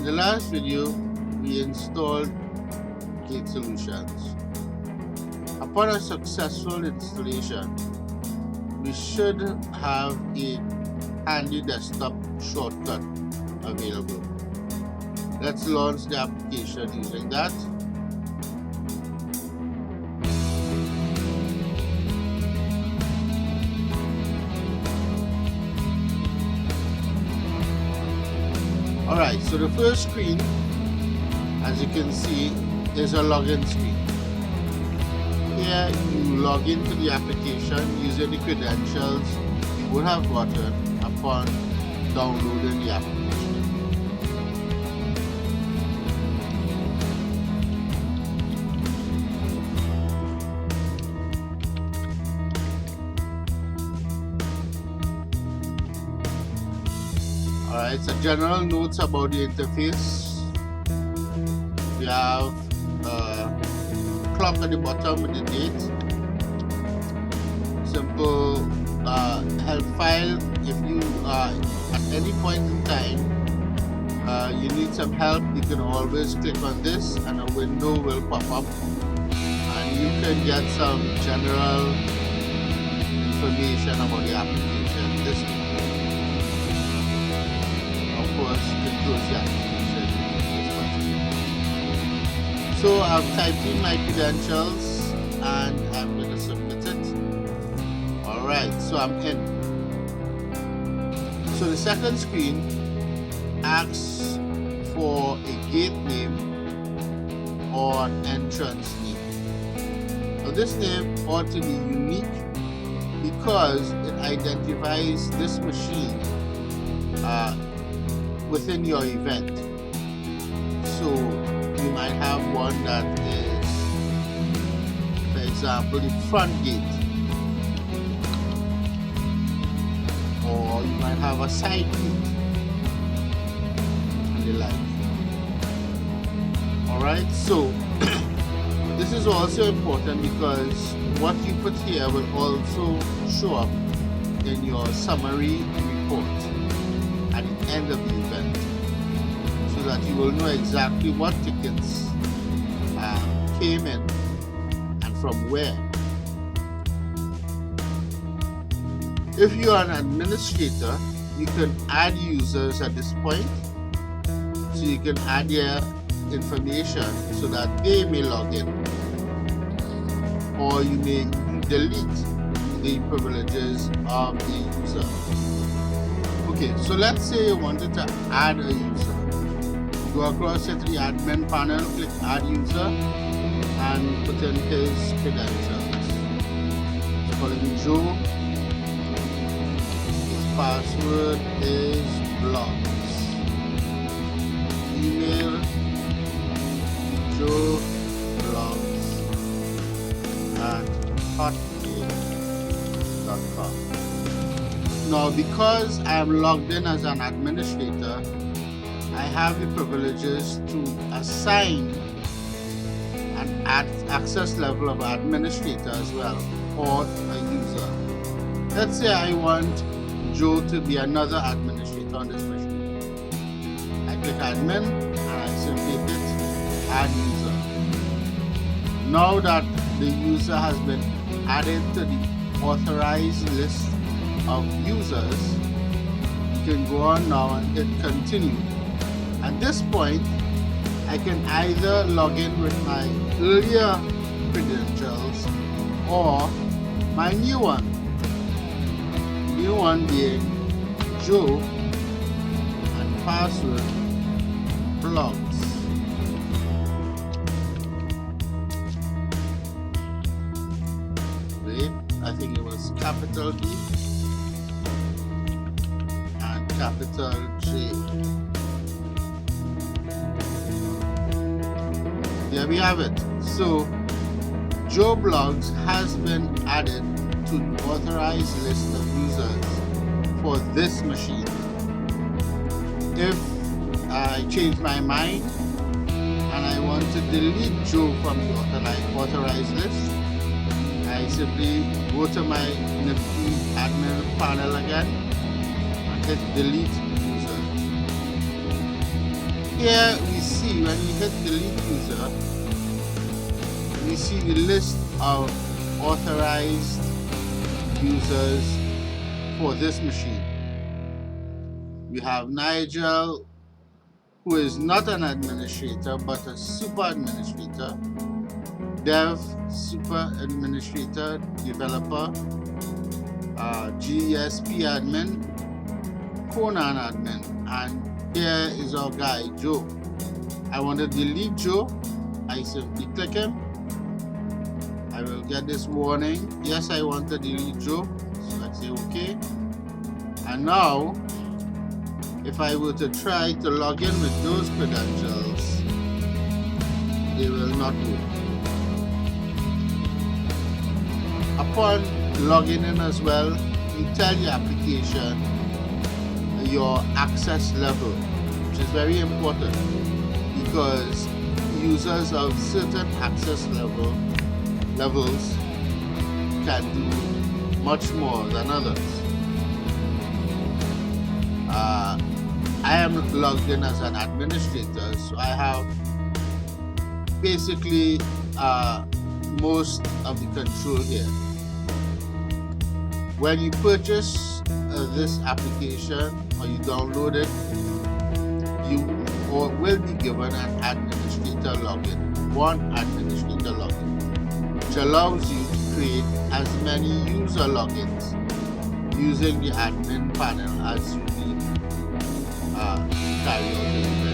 In the last video, we installed Gate Solutions. Upon a successful installation, we should have a handy desktop shortcut available. Let's launch the application using that. Alright, so the first screen, as you can see, is a login screen. Here you log into the application using the credentials you would have gotten upon downloading the application. Alright, so general notes about the interface. We have a clock at the bottom with the date. Simple help file. If you at any point in time you need some help, you can always click on this and a window will pop up and you can get some general information about the application. This close the application. So I've typed in my credentials and I'm going to submit it. Alright, so I'm in. So the second screen asks for a gate name or an entrance name. Now this name ought to be unique because it identifies this machine within your event. So you might have one that is, for example, the front gate, or you might have a side gate and the like. Alright, so this is also important because what you put here will also show up in your summary report at the end of the event, so that you will know exactly what tickets came in and from where. If you are an administrator, you can add users at this point, so you can add their information so that they may log in, or you may delete the privileges of the user. Okay, so let's say you wanted to add a user. Go across to the admin panel, click add user, and put in his credentials. Let's call him Joe. His password is blogs. Email Joe blogs at hotmail.com. Now, because I am logged in as an administrator, I have the privileges to assign an access level of administrator as well, or a user. Let's say I want Joe to be another administrator on this machine. I click admin and I simply hit add user. Now that the user has been added to the authorized list of users, you can go on now and hit continue. At this point, I can either log in with my earlier credentials or my new one. New one being Joe and password blogs. Wait, I think it was capital B and capital J. There we have it. So Joe Blogs has been added to the authorized list of users for this machine. If I change my mind and I want to delete Joe from the authorized list, I simply go to my nifty admin panel again and hit delete user. Here we see when we hit delete user, we see the list of authorized users for this machine. We have Nigel, who is not an administrator but a super administrator, dev, super administrator, developer, GSP admin, Conan admin, and here is our guy Joe. I want to delete Joe. I simply click him. I will get this warning. Yes, I want to delete Joe. So I say OK. And now, if I were to try to log in with those credentials, they will not work. Upon logging in as well, you tell your application your access level, which is very important because users of certain access levels can do much more than others. I am logged in as an administrator, so I have basically most of the control here. When you purchase this application or you download it, you will be given an administrator login, one administrator login, which allows you to create as many user logins using the admin panel as you need to carry out the event.